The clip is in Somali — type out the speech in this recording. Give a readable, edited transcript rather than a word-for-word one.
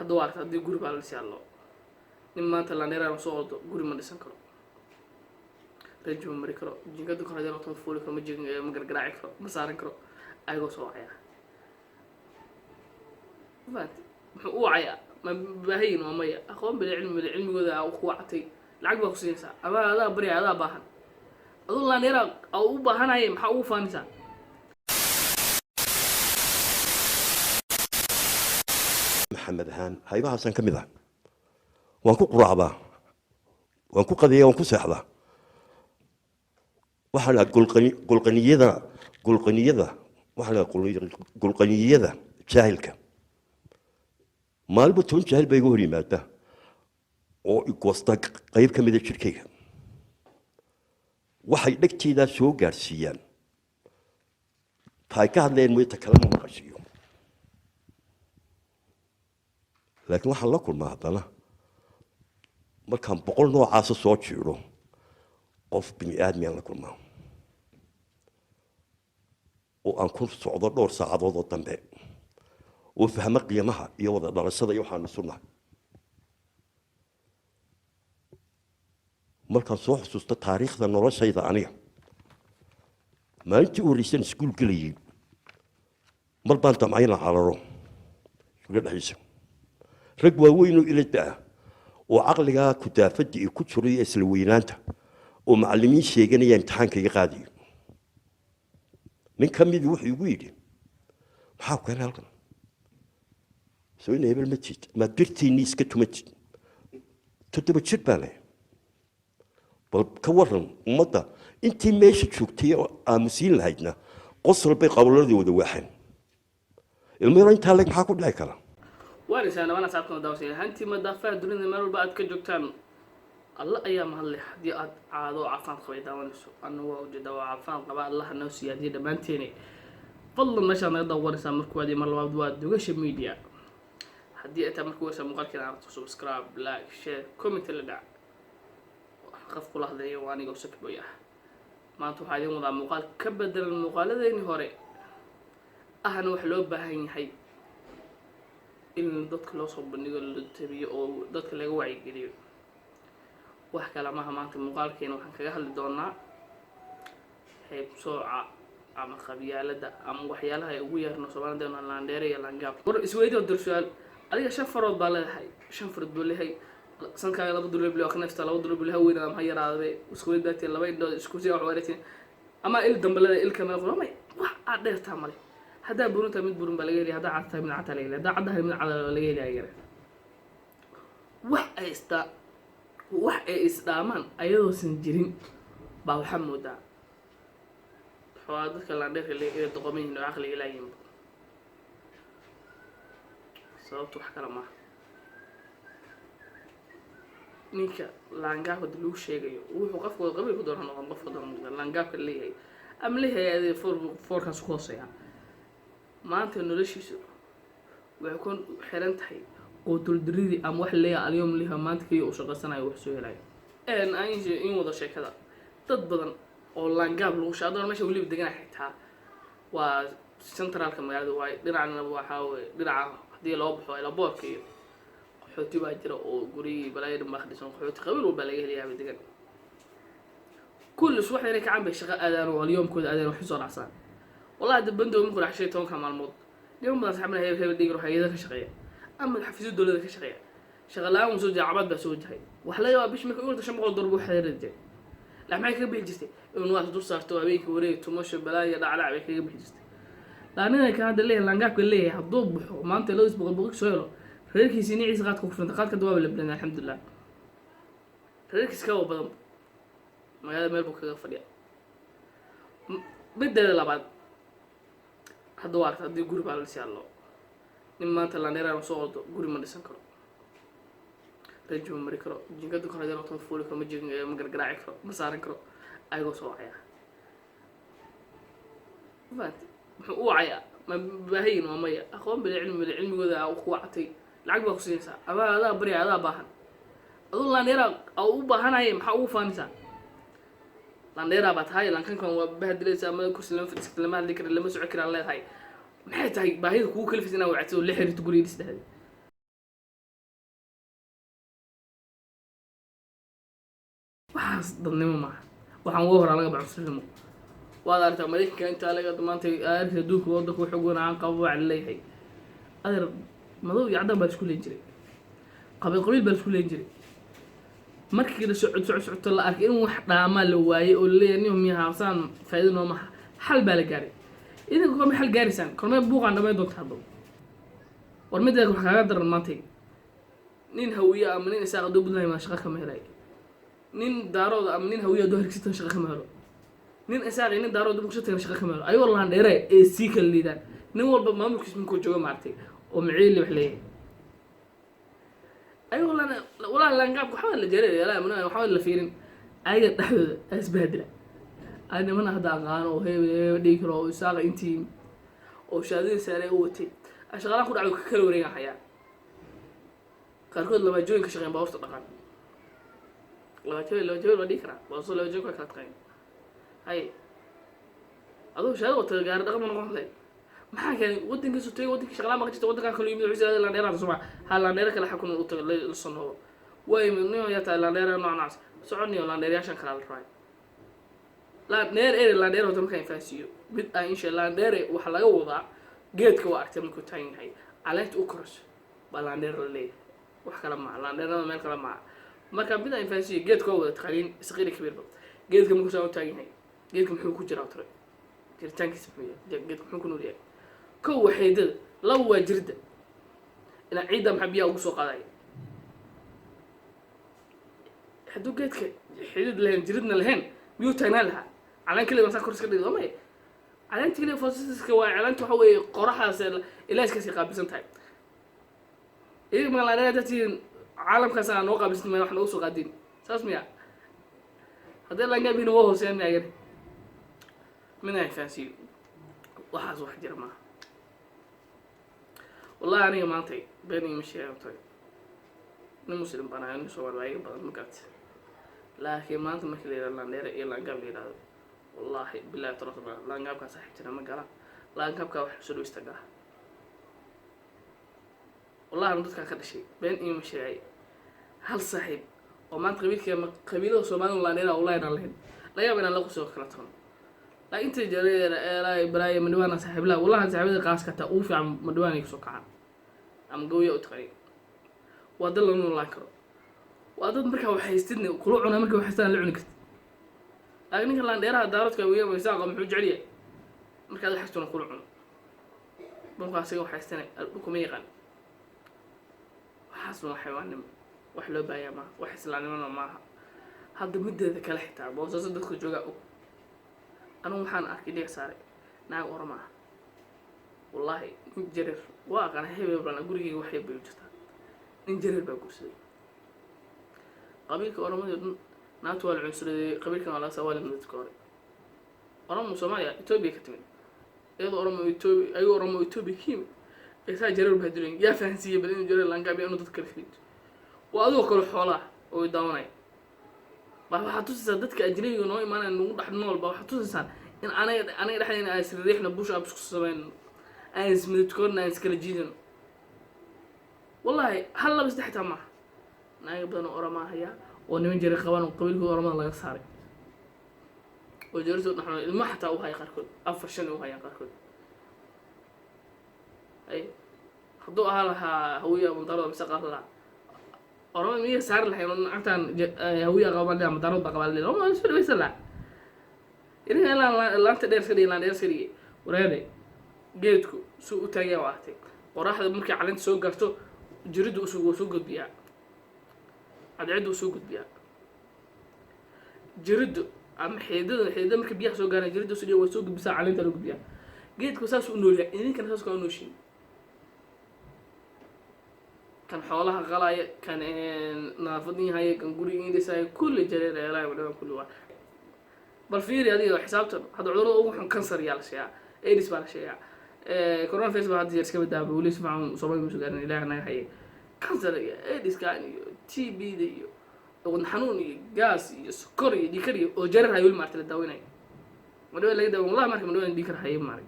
hadda waa aragtay haddii guri baa la siyaalo nin maanta laandheeraan soo ordo guri ma dhisan karo reejo ma mari karo jinkada kor hadii noqoto fuuli karo ma gargaraaci karo ma saaran karo ayagoo soo wacaya muxuu u wacaya ma baahayin waa maya aqoon cilmigooda ku wactay lacag baa ku siinaysaa ama adaa bari adaa baahan aduu laandheera u baahanaya maxaa ugu faanaysaa محمد هان هاي بها سن كميدا وانكو قرعبا وانكو قضيه وانكو سحبا وحنا قلقنيدا وحنا قلقنيدا جاهلك مال بتون جاهل بيغو ريماده oo ikosta qayb kamid ah shirkeyga waxay dhagteeda soo gaarsiiyaan taay ka hadleen way takalama maqashiyo laakiin waxa la kulmaa hadana markaan boqol noocaas soo jiiro qof bini aadmi la kulmaa oo aan ku socdo dhowr saacadood oo dambe oo fahma qiimaha iyo wada dhalashada iyo waxaan sunnah markaan soo xusuusto taariikhda noloshayda aniga maalintii horreysay iskuul galayay mar baan damcayna cararo suuga dhaxaysa rag waaweyn oo ilada oo caqliga ku daafadii ku jiray isla weynaanta oo macallimiin sheeganaya imtixaanka iga qaadiyo nin kamid wuxuu igu yidhi maxaa ku keenay halkan soo inay hebel ma dirtiinii iska tumatid toddoba jir baan leeyahay bal ka waran ummadda intii meesha joogtay aamusiin lahaydna qosol bay qowladooda waxaan ilmo inta leeg maxaa ku dhacay kala وارسانا وانا ساعتكم داوسين هانتي ما دافع دولنا ما ربع كجوكتان الله أيام هاللي حدي عادو عفان خوي داونسو أنا وجد عفان قبل الله الناس يدي دمانتيني والله ما شاء الله يدور رسام مركوادي مرة دواد دوغش ميديا حدي أتا مركوسة مقال كنا عرفتو سبسكرايب لايك شير كومنت اللي دع خف كل هذا واني قوسك بوياه ما أنتو حاليا وضع مقال كبدل المقال ذيني هوري أهنا وحلو بهاي حي in dadka loo soo bandhigo la tabiyo oo dadka laga wacyi geliyo wax kala ma maanta muuqaalkeena waxaan kaga hadli doonaa hayb sooca ama qabyaalada ama waxyaalaha ay ugu yeerno Soomaalida oo laandheer iyo laangaab war isweydiin dursual adiga shan farood baa leedahay shan farood buu leeyahay sankaaga laba dulub leh akhnafta laba dulub leh weyn ama yaraadee isku weydaatay laba indhood isku sii wax wareerteen ama il dambalada il kama qulmay wax aad dheertaa male هذا برون تمد برون بلاقي هذا عطها من عطها ليلة هذا عطها من على ليلة أجره وح إستامان أيضا سنجرين بحمود ده حوادث كلا عندك اللي تقومين إنه عقلي لا ينبغ صوت وحكي لما نيكا لانجاب دلوش شيء وقف قبل يقدر هنا قف قدر لانجاب اللي هي أم اللي هي فور كان سكوسة يعني maanta noloshiisu way ku xiran tahay oo duldiridi ama wax leeyahay alyoom liha maanta kii uu shaqaysanayo wax soo helay in wada sheekada dad badan oo laangaab lagu shaadar meesha wali degan xitaa waa centralka magaalada way dhinacna waxa way dhinaca hadii loo baxo ila boorka iyo qaxooti baa jira oo guri balaayir ma khadisan qaxooti qabiil walba laga helayaa degan kullu wax inay ka cambay shaqo aadaan oo alyoomkooda aadaan wax soo raacsan والله هذا بندو ممكن راح شيء تون كمان الموضوع اليوم بس عملنا هي ديجر وهي ذا كشقية أما الحفيز الدولة ذا كشقية شغلها ومسوج عباد بسوج هاي وحلا بيش مكون تشم قول ضربوا حير الجاي لا ما يكبر بيجستي إنه واحد دور صار تو أبيك وريت تمشي بلاي لا على أبيك يكبر بيجستي لأننا كان هذا اللي لانجاك اللي هتضب ما أنت لو يسبق بقولك سؤاله ريك سيني عيسى قات كوفن تقات كدواب اللبنان الحمد لله ريك سكوا بدم ما هذا ما يبغى كفريا بدل لا بعد hadda waa aragtay haddii guri baa la siyaalo nin maanta laandheeraan soo ordo guri ma dhisan karo reejo ma mari karo jinkada kor hadii noqoto fuuli karo ma gargaraaci karo ma saaran karo ayagoo soo wacaya muxuu u wacaya ma baahayin waa maya aqoon cilmigooda ku wactay lacag baa ku siinaysaa ama adaa bari adaa baahan aduu laandheera u baahanaya maxaa ugu faanaysaa laandheera baad tahay lankan kan waa bahadileysa ama kursi lama fadhiisto lama hadli karo lama socon karo leedahay maxay tahay baahida kugu kalifaysa inaad wacdo la xiriirto guriga dhisdahay waxaas dadnimo maaha waxaan uga horaa laga baxsanimo waad aragtaa maraykanka intaa laga maantay aarka adduunka waddanka wuxuu goonaan qabo waa leeyahay adeer madow iyo caddaan baa isku leen jiray qabiil baa isku leen jiray markii la socodto la arkay in wax dhaamaa la waayey oo leeyahay nin miya haasaan faa'iido noo maha xal baa la gaaray idinka kormay xal gaaraysaan kormay buuqaan dhammayn doonta hadda war mideeda wax kaaga daran maantay nin hawiye ama nin isaaq hadduu budlahay maa shaqa kama helay nin daarooda ama nin hawiye hadduu hargisitan shaqa kama helo nin isaaq nin daarooda muqshatana shaqa kama helo ayagoo laan dheere ee sii kala liidaan nin walba maamulkiis minkuu jooga maartay oo maciili wax leeyahay ayagoo laan walaa laangaabka waxaa la jeeray yalaa mana waxaa la fiirin ayaga dhexdooda asbaadila ay nimana hadda aqaan oo heebe dhigi karo oo isaaqa intii oo shaadin sare u watay ashqalaan ku dhacdo ka kala wareegan hayaa qaarkood laba jooyin ka shaqeyn baa horta dhaqan laba jooyin la dhigi karaa balse laba jooyin ka kala taqaan hay adoo shaado wata gaar dhaqan ma noqon lahayd maxaa keenay waddankiisu tagay waddankii shaqalaan ma jirto waddankan kale yimid wuxuu la dheeraad suma hal la dheeraad kala xukun u tagay la soo way midnimo ya taa la dheeraad noocaas soconiyo la dheeraashan kala la raay la dheer la dheer waddan ka infaasiyo mid aan insha la dheer waxa laga wadaa geedka waa aragtay markuu taagan yahay caleent u korso baa la dheer la leeyahay wax kala ma la dheerada meel kala ma marka mid aan infaasiyo geedka wada taqaaliin isqiiri kabiir geedka markuu soo taagan yahay geedka muxuu ku jiraa tare jiritaankiisa muxuu yahay geedka muxuu ku nool yahay kow waxeedada laba waa jirida ina ciidda maxaa biyaha ugu soo qaaday hadduu geedka xidid lahayn jiridna lahayn miyuu taagnaan lahaa calaan keliya masaa kor iska dhigdo ma calaanta keliya foosisiska waa calaanta waxa weeye qoraxaas ilaashkaasi qaabilsan tahay iyaga ma la dadtiin caalamkaas aan noo qaabilsan wax noogu soo qaadin saas miya haddii laangaab inuu hooseeyaan miyagan min ay faasiyo waxaas wax jira maaha والله أنا ما أنتي بيني مشي أنتي نمسلم بنا نسوي الواقع بدل مقت لكن ما أنت مخلي لا نير إلا قبل هذا والله بالله ترى لا نقابك صاحبتنا ما قال لا نقابك وحسلو استجاه والله أنا ضدك هذا الشيء بيني مشي هل صاحب وما أنت قبيلة سومان ولا نير والله أنا لين لا يبين الله قصور خلتهم لا أنت جرير لا براي مدوانا صاحب لا والله صاحبي قاس كتا أوفي عم مدوانا يكسوك عن أم قوية أتخري وأدل إنه الله يكره وأدل مركا وحيستني وقلوعنا مركا وحيستني لعنك لكن كان لانديرها دارت كوية ويساق محوج عليه مركا هذا حيستنا قلوعنا بنقع سيو وحيستني بكم يغن وحاسبنا حيوان وحلو بايا ما وحس لعني منه معها هذا مدة ذاك الحتاب وصلت دخل جوجا أنا محن أحكي لك صار ناق ورماه والله نجرر واقع أنا هبي برنا قولي وحي بيوجتها نجرر بقولي قبيلك ورماه ناتوا العنصري قبيلك على سوال من الذكور ورماه سوماليا إثيوبيا كتمين أيضا ورماه إثيوبيا أيوة ورماه إثيوبيا كيم إذا جرر بهدلين يا فانسية بدين جرر لانكابي أنا تذكر فيت وأذوق كل حوله ويداوني waxaa tusaysaa dadka ajnabiga noo imaanaya nagu dhex noolba waxaa tusaysaa in anaga dhexdeena aan isla riixno bush abs ku samayno aan ismidkoodna aan iskala jiidano wallahi hal laba saddex xitaa maaha naaga badan oo oramaa hayaa oo niman jari qabaan oo qabiilkooda oramada laga saaray oo jarito dhaxno ilma xataa u haya qaarkood 4-5 u haya qaarkood ay hadduu ahaa lahaa hawiya mundarada mise qaar lahaa أرام مية سعر الحين عتان هوية قبل ما دارود قبل لي ما نسوي بس لا إني لا أنت دير سري لا دير سري ورادي جيتكو سوق تانية واحدة وراح ممكن على أنت سوق قرتو جرد وسوق بيع عد وسوق بيع جرد عم حيدا ممكن بيع سوق أنا جرد وسوق بس على أنت لو بيع جيتكو ساس ونولي إني كان ساس كانوا شيء كان حوالها غلاية كان نافذني هاي كان قولي إندي ساي كل جريرة يلاي ولا كل واحد بالفيري هذه حسابته هذا عذره أول كانسر يالله شيء إيديس بالله شيء كورونا فيس بعد يرسك بدأ بوليس معهم صبايا مسؤولين إلى هنا هاي كانسر إيديس كان تي بي دي ونحنوني جاس سكري دي كري وجرر هاي والمعتل الدواء ما دوي اللي ده والله ما كان دوي دي كر هاي ماري